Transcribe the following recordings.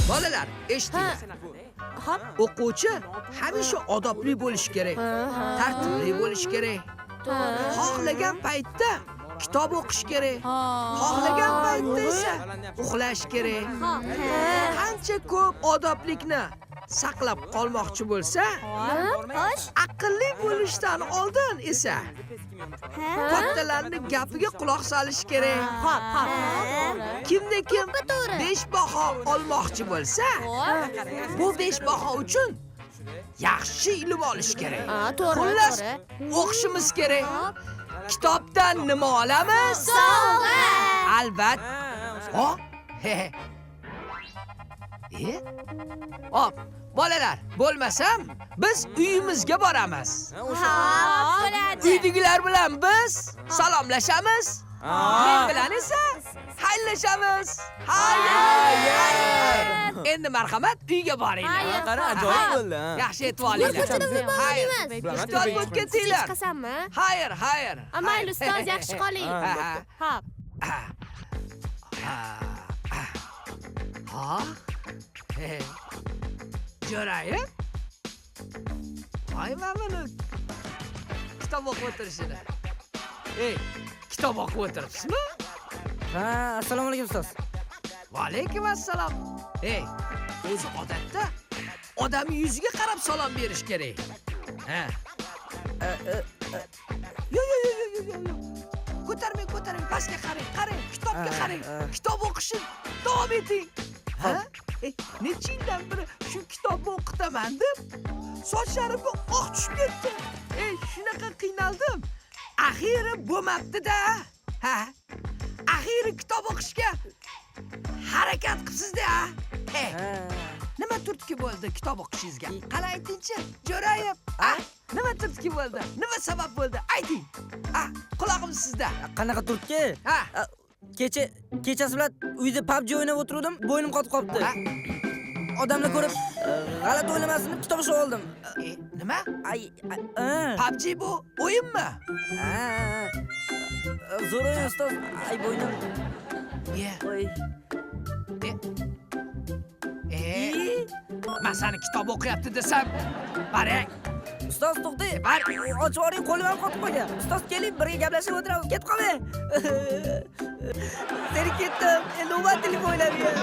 Bolalar, eshitinglar. Hop. O'quvchi hamisha odobli bo'lishi kerak. Tartibli bo'lishi kerak. Xohlagan paytda kitob o'qish kerak. Xohlagan paytda esa uxlash kerak. Qancha ko'p odoblikni saqlab qolmoqchi bo'lsa, aqlli bo'lishdan oldin esa kattalarning gapiga quloq solish kerak. Kimda kim 5 baho olmoqchi bo'lsa, bu 5 baho uchun yaxshi ilm olish kerak. Xullas, o'qishimiz kerak. Kitobdan nima olamiz? Sovg'a. Albatta. Hop, bolalar, bo'lmasam biz uyimizga boramiz. Uydagilar bilan biz salomlashamiz. Men bilan esa xayrlashamiz. Xayr. Endi marhamat, uyga boringlar. Qara, ajoyib bo'ldi. Yaxshi e'tib olinglar. Xayr. Ustoz bo'lib ketinglar. Chiqasanmi? Xayr. Amayli ustoz, yaxshi qoling. Hop. Jo'rayib? Voy mamuni. Kitob o'qib o'tirishini. Kitob o'qib o'tiribsizmi? Ha, assalomu alaykum ustoz. Va alaykum assalom. O'zi odatda odam yuziga qarab salom berish kerak. Yo. Ko'tarmang, pastga qarang, kitobga qarang. Kitob o'qishni davom eting. Necha yildan beri shu kitobni o'qitaman deb sochlarimga oq tushib ketdi. Shunaqa qiynaldim. Axiri bo'lmabdi-da. Axiri kitob o'qishga harakat qilibsiz-da. Nima turtki bo'ldi kitob o'qishingizga? Qani ayting-chi, Jo'rayib. Nima turtki bo'ldi? Nima sabab bo'ldi? Ayting. Quloqim sizda. Qanaqa turtki? Kechasi bilan uyda PUBG o'ynab o'tirdim, bo'ynim qotib qolibdi. Odamlar ko'rib, g'alati o'ylamasin deb kitob o'qib oldim. Nima? PUBG bu o'yinmi? Zo'r o'yin ustoz. Bo'ynim. Men seni kitob o'qiyapti desam, baring. Ustoz to'xtang. Ochib yuboring, qo'lim ham qotib qolgan. Ustoz keling, birga gaplashib o'tiramiz. Ketib qolmang. Seni ketdim. Endi navbat telefon o'ynayman.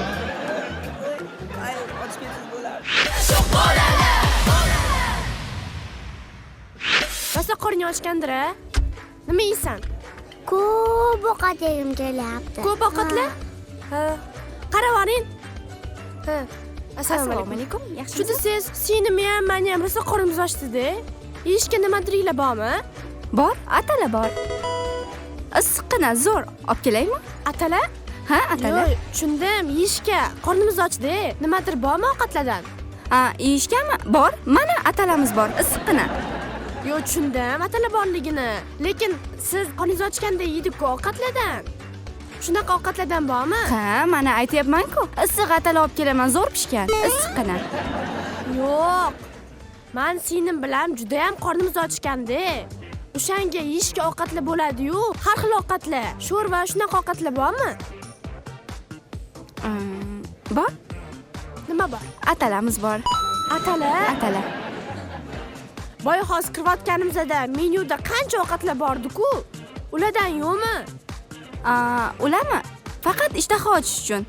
Ochib ketib bo'ladi. Sho'x bolalar. Rosa qorning ochgandir-a? Nima yeysan? Ko'p ovqat yegim kelyapti. Ko'p ovqatla? Qaravoring. Assalomu alaykum. Yaxshimisiz? Shu desiz, senimi ham, meni ham rosa qornimiz ochdi-da. Yeyishga nimadirlar bormi? Bor, atala bor. Issiqqina zo'r olib kelaymi? Atala? Ha, atala. Yo'q, tushundim. Yeyishga qornimiz ochdi. Nimadir bormi ovqatlardan? Yeyishgami? Bor. Mana atalamiz bor, issiqqina. Yo'q, tushundim atala borligini. Lekin siz qorningiz ochganda yeydik-ku ovqatlardan. Shunaqa ovqatlardan bormi? Ha, mana aytayapman-ku. Issiq atala olib kelaman, zo'r pishgan, issiqqina. Yo'q. Men senim bilan juda ham qornimiz ochganda. O'shanga yeyishga ovqatlar bo'ladi-yu, har xil ovqatlar. Sho'rva, shunaqa ovqatlar bormi? Bor. Nima bor? Atalamiz bor. Atala? Atala. Boya hozir kirayotganimizda menyuda qancha ovqatlar bordi-ku? Ulardan yo'qmi? Ularmi? Faqat ishtaha ochish uchun.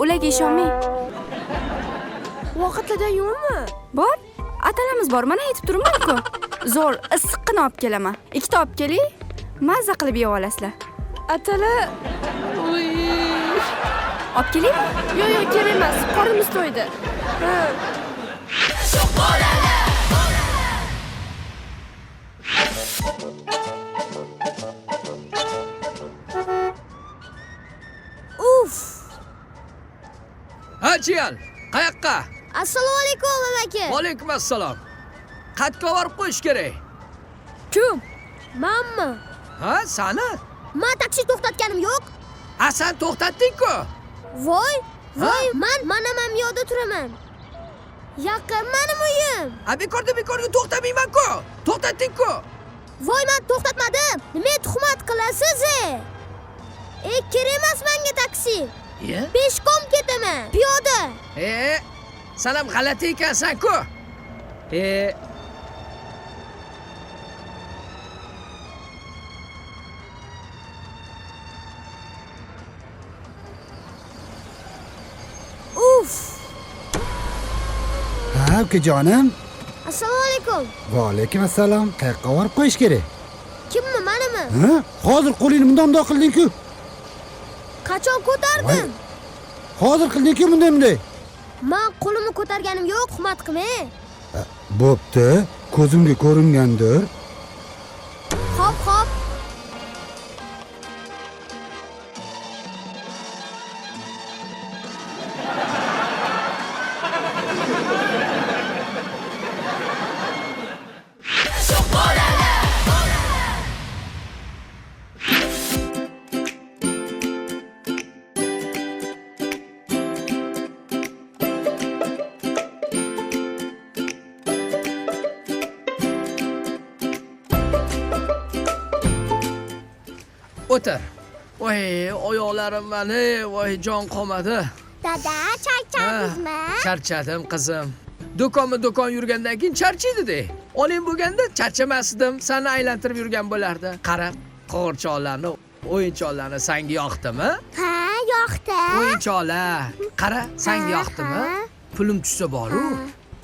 Ularga ishonmang. Ovqatlardan yo'qmi? Bor. Atalamiz bor. Mana aytib turibman-ku. Zo'r, issiqqina olib kelaman. Ikkita olib keling. Mazza qilib yeb olasizlar. Atala. Olib keling? Yo'q, kerak emas. Qornimiz to'ydi. Sho'x bolalar. Jiyan, qayoqqa? Assalomu alaykum aka. Va alaykum assalom. Qatga borib qo'yish kerak. Kim? Menmi? Ha, sani? Men taksi to'xtatganim yo'q. Sen to'xtatding-ku. Voy, men ham yo'lda turaman. Yaqin mening uyim. Bekorga to'xtamayman-ku. To'xtatding-ku. Voy, men to'xtatmadim. Nima tuhmat qilasiz? Kerak emas menga taksi. Peshkom ketaman. Sen ham g'alati ekansan-ku. Uf. Ha, ukajonim. Assalomu alaykum. Va alaykum assalom. Qayoqqa borib qo'yish kerak? Kimmi, manimi? Ha? Hozir qo'lingni bunday qilding-ku. Qachon ko'tardim? Hozir qilding-ku bunday. Men qo'limni ko'targanim yo'q, hurmat qilmang. Bo'pti, ko'zimga ko'ringandir. Hop, hop. O'tir. Voy, oyoqlarim mani, voy jon qolmadi. Dada, charchadingizmi? Charchadim qizim. Do'kon yurgandan keyin charchaydi-da. Oling bo'lganda charchamasdim, seni aylantirib yurgan bo'lardi. Qara, qo'g'irchoqlarni, o'yinchoqlarni senga yoqdimi? Ha, yoqdi. O'yinchoqlar, qara, senga yoqdimi? Pulim tushsa bor-ku,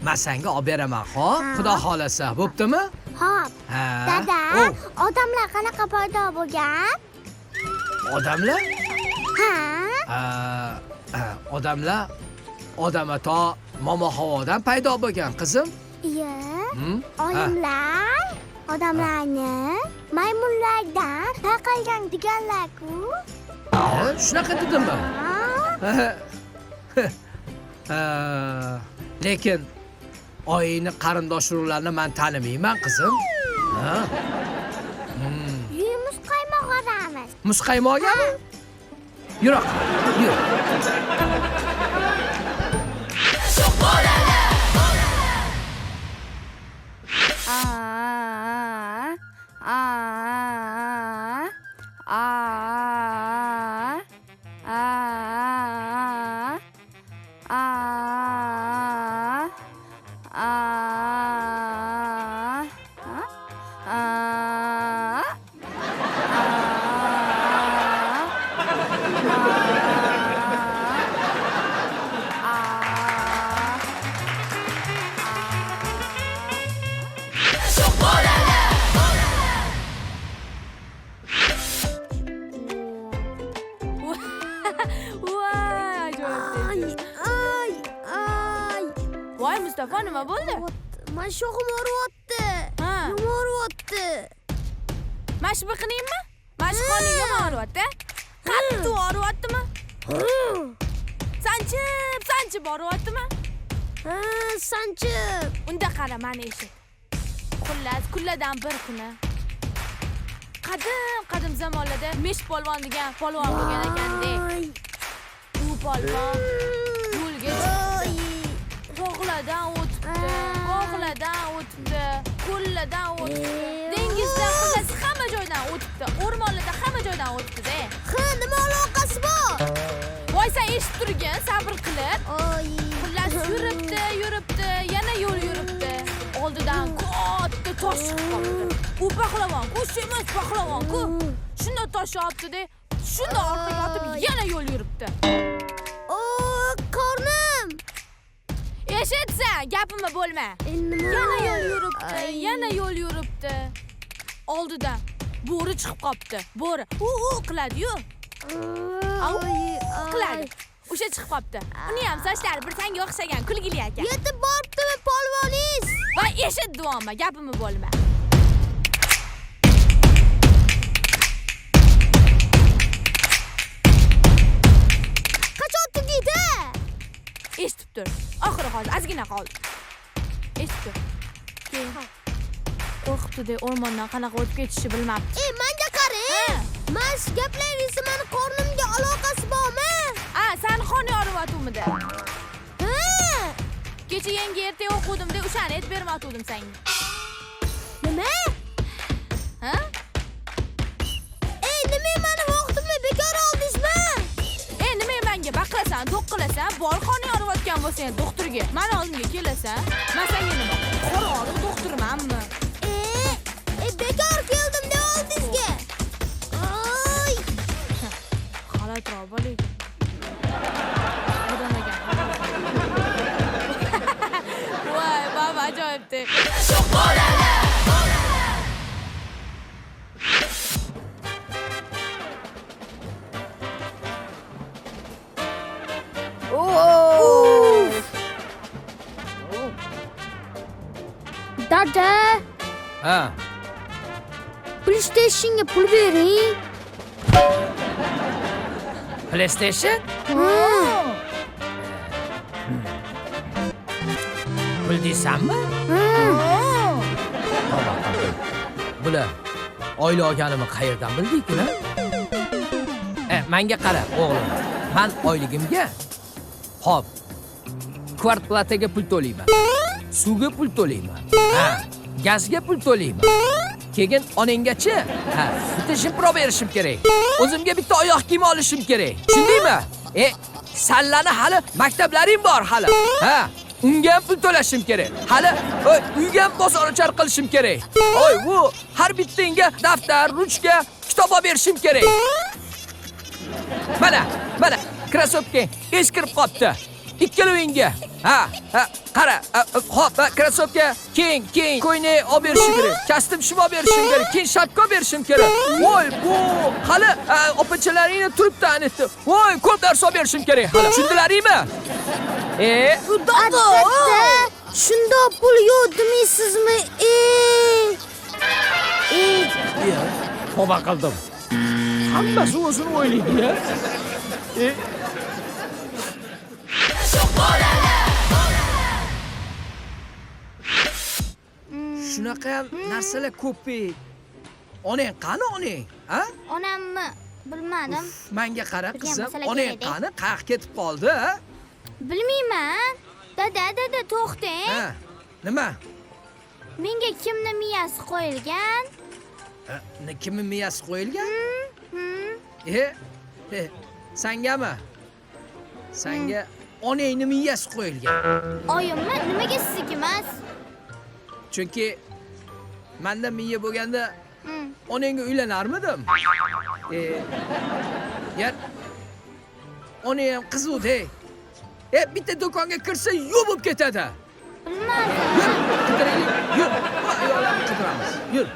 men senga olib beraman, xo'p? Xudo xolasa, bo'ptimi? Hop. Ha. Dada, Oh, odamlar qanaqa paydo bo'lgan? odamlar? Ha? Odamlar odamato momo havodan paydo bo'lgan qizim. Iya. Hmm? Olimlar odamlarni maymunlardan tarqalgan deganlar-ku. Shunaqa dedimmi? Lekin oyingni qarindosh urug'larini men tanimayman qizim. Ha? Yuyimiz qaymoq olamiz. Muzqaymoqmi? Yur. Yur. Voy Mustafa, nima bo'ldi? Men sho'xim og'riyapti. Ha. Nima og'riyapti? Mashq qilingmi? Mashq qoning nima og'riyapti? Qattiq og'riyaptimi? Sanchib og'riyaptimi? Ha, sanchib. Unda qara, mani eshit. Xullas, kunlardan bir kuni qadim zamonlarda Mesh polvon degan polvon bo'lgan ekan-da. U polvon yo'lga chiqdi. Tog'lardan o'tibdi, ko'llardan o'tibdi, dengizdan, xullas hamma joydan o'tibdi, o'rmonlarda hamma joydan o'tibdi-da. Ha, nima aloqasi bor? Voy, sen eshitib turgin, sabr qilib. Xullas yuribdi, yana yo'l yuribdi. Oldidan katta tosh chiqib qoldi. U pahlavon-ku, emas pahlavon-ku. Shunda tosh otdi-da, shunda orqaga otib yana yo'l yuribdi. Qornim. Eshitsan, gapimni bo'lma. Yana yo'l yuribdi. Oldidan bo'ri chiqib qopti. Bo'ri qiladi-yu. Qiladi. O'sha chiqib qopti. Uni ham sochlari bir tanga o'xshagan, kulgili ekan. Yetib boribdimi polvoningiz? Va eshit duomma, gapimni bo'lma. Qachon tugaydi? Eshitib tur. Oxiri hozir ozgina qoldi. Eshitib tur. Keyin qo'rqibdi-da, o'rmondan qanaqa o'tib ketishni bilmabdi. Menga qarang. Men gaplaringizni meni qornimga aloqasi bormi? Seni qoni og'riyotuvmidi? Ha. Kecha yangi erta o'quvdim-da, o'shani aytib bermoqdim senga. Nima? Ha? Nima meni vaqtimni bekor oldingizmi? Nima menga baqirasan? qilasan, to'q qilasan, bor qon yoriyotgan bo'lsang doktorga, meni oldimga kelasan. Men senga nima? Qora og'riq doktormanmi? Bekor keldim deb oldingizga. Oy! G'alatiroq bo'ling. Voy, baba ajoyibdi. Dada, Ha. PlayStation'ga pul bering. PlayStation? Pul deysanmi? Bular oila olganimni qayerdan bilding-ku? Menga qara, o'g'lim. Men oyligimga hop kvarplataga pul to'layman. Suvga pul to'layman. Ha, gazga pul to'layman. Keyin onanggachi, ha, bitta shimprov berishim kerak. O'zimga bitta oyoq kiyim olishim kerak. Tushundingmi? Sallani hali maktablaring bor hali. Ha, unga ham pul to'lashim kerak. Hali uyga ham bozor-ochar qilishim kerak. Oy, bu har bittingga daftar, ruchka, kitob olib berishim kerak. Mana, krasovka eskirib qopti. Ikkalovingga. Ha, qara, hop, krasovka keng, ko'ynak olib berishim kerak. Kostyum shim olib berishim kerak. Keyin shapka olib berishim kerak. Voy, bu hali opachalaringni turibdi anitdi. Voy, ko'p dars olib berishim kerak. Hali tushundilaringmi? Dada, shunda pul yo'q demaysizmi? Tavba qildim. Hammasi o'zini o'ylaydi-ya. Shunaqa ham narsalar ko'p-ey. Onang qani onang? Ha? Onammi? Bilmadim. Menga qara qizim, masala onang kerak. qani? Qayerga ketib qoldi, ha? Bilmayman. Dada, to'xtang. Ha. Nima? Menga kimni miyasi qo'yilgan? Kimni miyasi qo'yilgan? Sangami? Sanga onangni miyasi qo'yilgan. Oyimmi? Nimaga sizniki emas? Chunki menda miya bo'lganda onangga uylanarmidim. Yar onang ham qizuvdi. Bitta do'konga kirsa yubib ketadi. Bilmadim. Yur, qidiraylik. Yur. Ayollarni qidiramiz. Yur.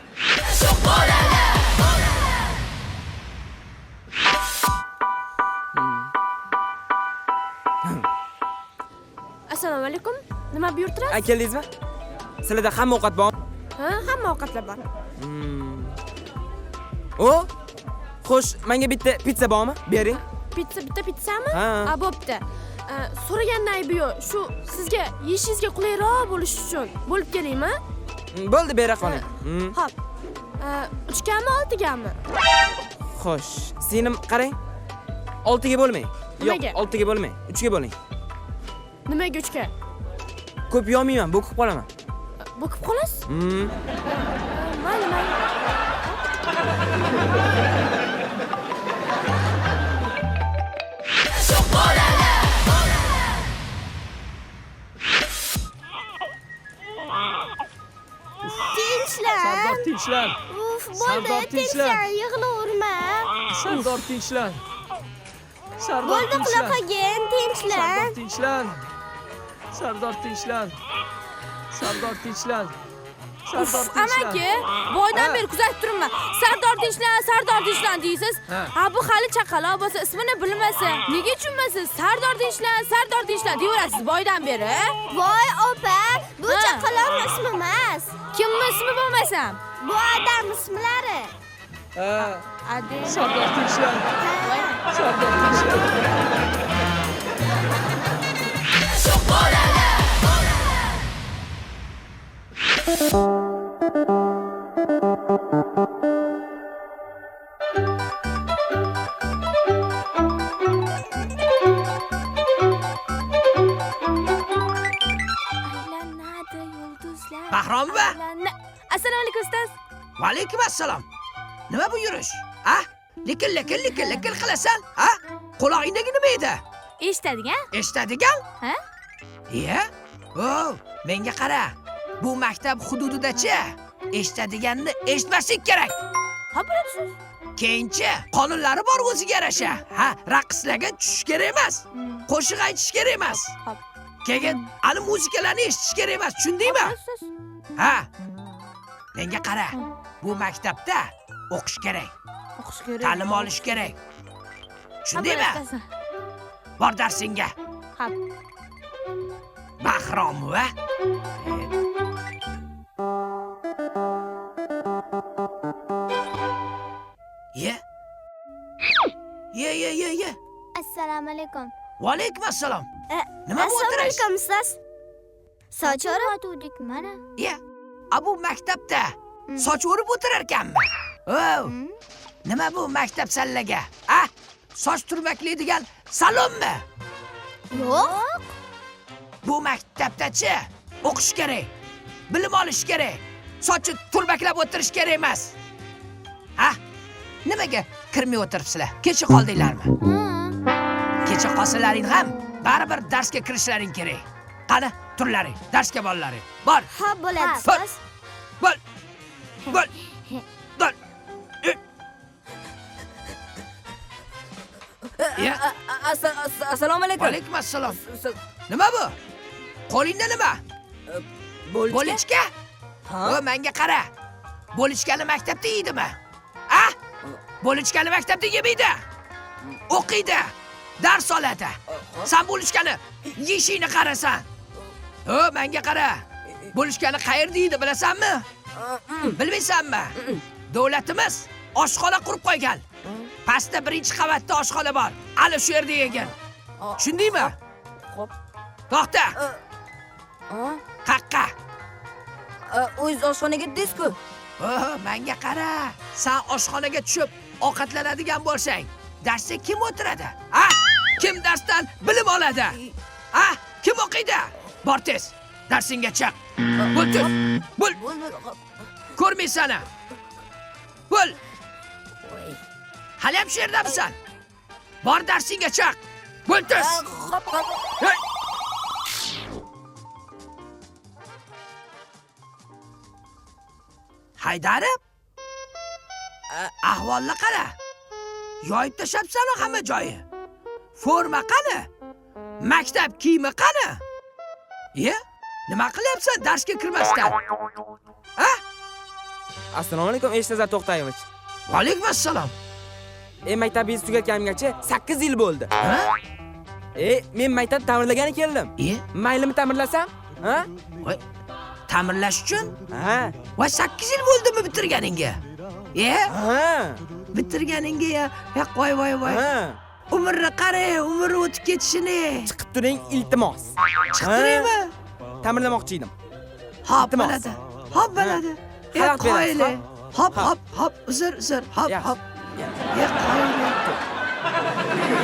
Assalomu alaykum. Nima buyurtirasiz? Keldingizmi? Sizlarda hamma ovqat bormi? Ha, hamma ovqatlar bor. Xo'sh, menga bitta pitsa bormi? Bering. Bitta pitsami? Ha. Bo'pti. So'ragandan aybi yo'q. Shu sizga yeyishingizga qulayroq bo'lish uchun bo'lib kelaymi? Bo'ldi, bera qoling. Hop. 3gami, 6gami? Xo'sh, singlim qarang. 6 ga bo'lmang. Yo'q, Nimaga? 6 ga bo'lmang. 3 ga bo'ling. Nimaga 3ga? Ko'p yo'mayman, bo'kib qolaman. Bo'kib qolasiz? Mayli. Sardor tinchlan. Uf, Sardor, bo'ldi, tinchlan. tinchlan, yig'laverma. Sardor tinchlan. Sardor Bo'ldi, qila tinchlan. qolgin, tinchlan. Tinchlan. Sardor tinchlan. Sardor tinchlan. Sardor tinchlan. Amaki, boydan beri kuzatib turibman. Sardor tinchlan deysiz. Ha. Bu hali chaqaloq bo'lsa, ismini bilmasa, nega tushunmaysiz? Sardor tinchlan deyverasiz boydan beri. Voy opa, bu Ha. chaqaloq ismi emas. Kimni ismi bo'lmasam? Bu odam ismlari. Adi. Sardor tinchlan. Sardor tinchlan. Aylanadi yulduzlar. Bahromova? Assalomu alaykum ustoz. Va alaykum assalom. Nima bu yurish? Ha? Likil qilasan? Ha? Quloqingdagi nima edi? Eshitadigan? Eshitadigan? Ha? Menga qara. Bu maktab hududida-chi eshitadiganni eshitmaslik kerak. Ha, bilasiz. Keyinchi qonunlari bor o'ziga yarasha. Raqslarga tushish kerak emas. Qo'shiq aytish kerak emas. Hop. Keyin ani muzikalarni eshitish kerak emas, tushundingmi? Menga qara. Bu maktabda o'qish kerak. O'qish kerak. Ta'lim olish kerak. Tushundingmi? Bor darsingga. Hop. Bahromova. Ye. Assalomu alaykum. Va alaykum assalom. Nima bu Assalomu o'tirish? alaykum ustoz. Soch o'rib mana. Bu maktabda soch o'rib o'tirar ekanmi? Nima bu maktab sallaga? Soch turmaklaydigan salonmi? Yo'q. Bu maktabda-chi o'qish kerak. Bilim olish kerak. Sochni turmaklab o'tirish kerak emas. Nimaga kirmay o'tiribsizlar? Kecha qoldinglarmi? Kecha qolsalaring ham baribir darsga kirishlaring kerak. Qani, turlaring, darsga borlaring. Bor. Ha, bo'ladi Bor. ustoz. Bor. Bor. Bor. Assalomu alaykum. Alaykum assalom. Nima bu? Qo'lingda nima? Bo'lichka? Menga qara. Bo'lichkani maktabda yeydimi? Bo'lichkani maktabda yemaydi. O'qiydi. Dars oladi. Sen bo'lichkani yeyishingni qarasan. Menga qara. Bo'lichkani qayerda yeydi bilasanmi? Bilmaysanmi? Davlatimiz oshxona qurib qo'ygan. Pastda 1-qavatda oshxona bor. Ana shu yerda yegin. Tushundingmi? Xo'p. To'xta. Qaqqa. O'z oshxonaga dedingiz-ku. Menga qara. Sen oshxonaga tushib ovqatlanadigan bo'lsang, darsda kim o'tiradi? Kim darsdan bilim oladi? Kim o'qiydi? Bor tez, darsingga chiq. Bo'l tez. Bo'l. Ko'rmaysan. Bo'l. Hali ham shu yerdamisan? Bor darsingga chiq. Bo'l tez. Hey! Haydarib. Ahvolni qara. Yoyib tashabsan hamma joyi. Forma qani? Maktab kiyimi qani? Nima qilyapsan darsga kirmasdan? Assalomu alaykum Eshitazar To'xtayevich. Va alaykum assalom. Maktabingizni tugatganimgacha 8 yil bo'ldi. Men maktab ta'mirlagani keldim. Maylimi ta'mirlasam? Voy, ta'mirlash uchun? Va 8 yil bo'ldimi bitirganingga? Bitirganingga qo'y voy. Umrni qara, umri o'tib ketishini. Chiqib turing, iltimos. Chiqib turaymi? Ta'mirlamoqchi edim. Hop, bo'ladi. Hop, bo'ladi. Xalaq Qo'yli. berasiz. Hop. Uzr. Hop. Yaxshi. Qo'yli.